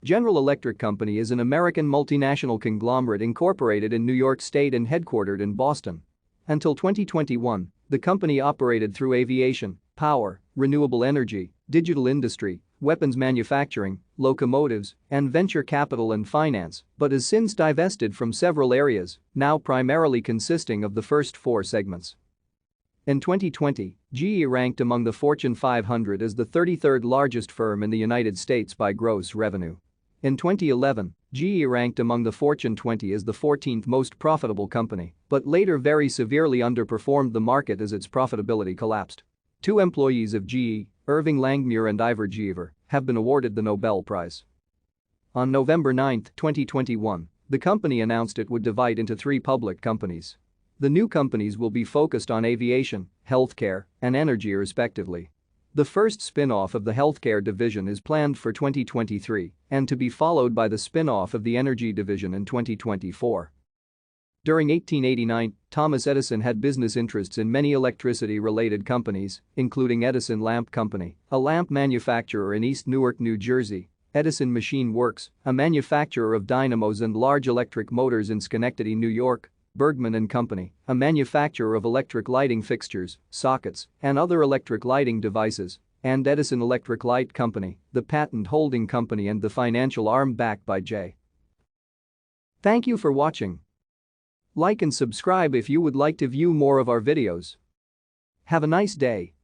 General Electric Company is an American multinational conglomerate incorporated in New York State and headquartered in Boston. Until 2021, the company operated through aviation, power, renewable energy, digital industry, weapons manufacturing, locomotives, and venture capital and finance, but has since divested from several areas, now primarily consisting of the first four segments. In 2020, GE ranked among the Fortune 500 as the 33rd largest firm in the United States by gross revenue. In 2011, GE ranked among the Fortune 20 as the 14th most profitable company, but later very severely underperformed the market as its profitability collapsed. Two employees of GE, Irving Langmuir and Ivor Jeever, have been awarded the Nobel Prize. On November 9, 2021, the company announced it would divide into three public companies. The new companies will be focused on aviation, healthcare, and energy respectively. The first spin-off of the healthcare division is planned for 2023 and to be followed by the spin-off of the energy division in 2024. During 1889, Thomas Edison had business interests in many electricity-related companies, including Edison Lamp Company, a lamp manufacturer in East Newark, New Jersey, Edison Machine Works, a manufacturer of dynamos and large electric motors in Schenectady, New York, Bergman and Company, a manufacturer of electric lighting fixtures, sockets, and other electric lighting devices, and Edison Electric Light Company, the patent holding company and the financial arm backed by J. Thank you for watching. Like and subscribe if you would like to view more of our videos. Have a nice day.